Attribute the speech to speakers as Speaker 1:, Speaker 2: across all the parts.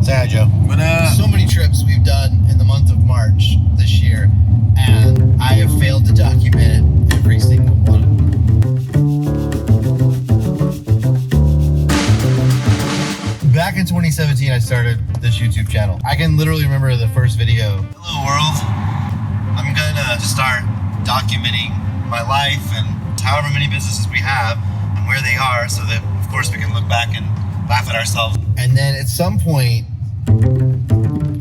Speaker 1: Say hi, Joe.
Speaker 2: What up?
Speaker 1: So many trips we've done in the month of March this year, and I have failed to document every single one. Back in 2017, I started this YouTube channel. I can literally remember the first video. Hello, world. I'm gonna start documenting my life and however many businesses we have and where they are, so that, of course, we can look back and laugh at ourselves. And then at some point,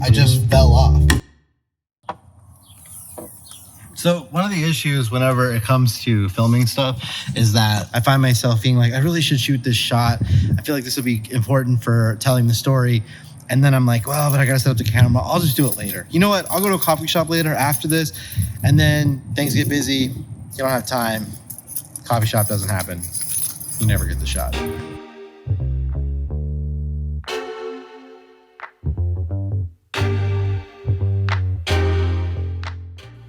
Speaker 1: I just fell off. So one of the issues whenever it comes to filming stuff is that I find myself being like, I really should shoot this shot. I feel like this would be important for telling the story. And then I'm like, well, but I gotta set up the camera. I'll just do it later. You know what? I'll go to a coffee shop later after this. And then things get busy. You don't have time. Coffee shop doesn't happen. You never get the shot.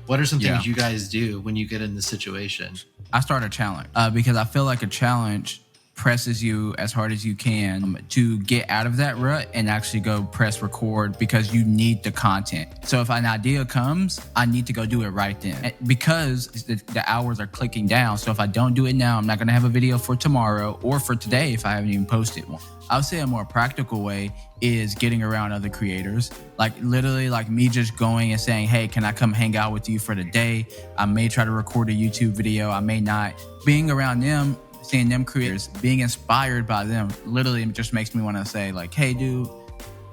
Speaker 1: What are some things you guys do when you get in this situation?
Speaker 2: I start a challenge because I feel like a challenge presses you as hard as you can to get out of that rut and actually go press record because you need the content. So if an idea comes, I need to go do it right then because the hours are clicking down. So if I don't do it now, I'm not going to have a video for tomorrow or for today if I haven't even posted one. I would say a more practical way is getting around other creators, like literally like me just going and saying, hey, can I come hang out with you for the day? I may try to record a YouTube video. I may not. Being around them, seeing them creators, being inspired by them, literally just makes me want to say like, hey, dude,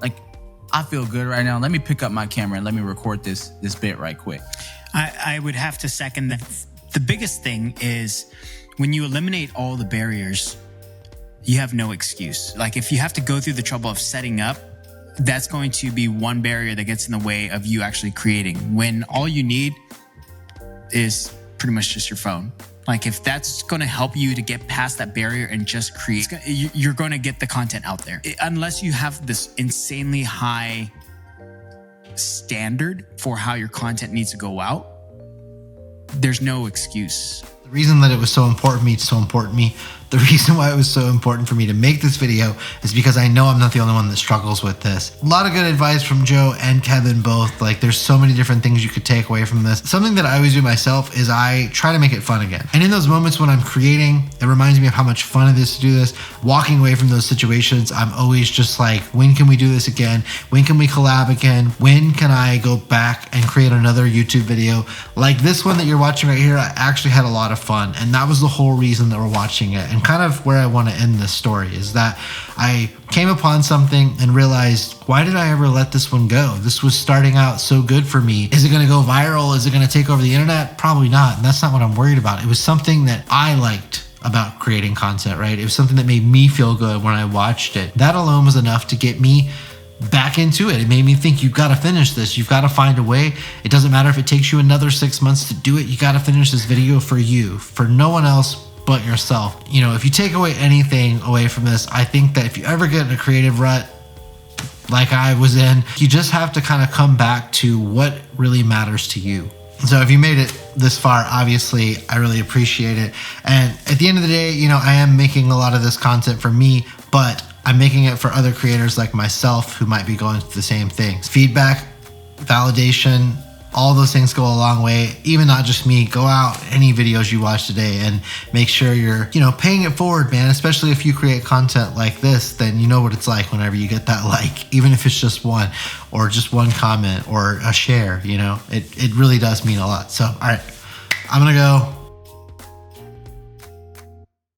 Speaker 2: like I feel good right now. Let me pick up my camera and let me record this bit right quick.
Speaker 3: I would have to second that. The biggest thing is when you eliminate all the barriers, you have no excuse. Like if you have to go through the trouble of setting up, that's going to be one barrier that gets in the way of you actually creating. When all you need is pretty much just your phone. Like if that's going to help you to get past that barrier and just create, you're going to get the content out there. Unless you have this insanely high standard for how your content needs to go out, there's no excuse.
Speaker 1: The reason that it was so important to me, the reason why it was so important for me to make this video is because I know I'm not the only one that struggles with this. A lot of good advice from Joe and Kevin both. Like there's so many different things you could take away from this. Something that I always do myself is I try to make it fun again. And in those moments when I'm creating, it reminds me of how much fun it is to do this. Walking away from those situations, I'm always just like, when can we do this again? When can we collab again? When can I go back and create another YouTube video? Like this one that you're watching right here, I actually had a lot of fun. And that was the whole reason that we're watching it. And kind of where I want to end this story is that I came upon something and realized, why did I ever let this one go? This was starting out so good for me. Is it going to go viral? Is it going to take over the internet? Probably not. And that's not what I'm worried about. It was something that I liked about creating content, right? It was something that made me feel good when I watched it. That alone was enough to get me back into it. It made me think, you've got to finish this. You've got to find a way. It doesn't matter if it takes you another 6 months to do it. You got to finish this video for you, for no one else but yourself. You know, if you take away anything away from this, I think that if you ever get in a creative rut like I was in, you just have to kind of come back to what really matters to you. So if you made it this far, obviously, I really appreciate it. And at the end of the day, you know, I am making a lot of this content for me, but I'm making it for other creators like myself who might be going through the same things. Feedback, validation, all those things go a long way. Even not just me, go out any videos you watch today and make sure you're, you know, paying it forward, man. Especially if you create content like this, then you know what it's like whenever you get that like, even if it's just one or just one comment or a share, you know, it really does mean a lot. So, all right, I'm gonna go.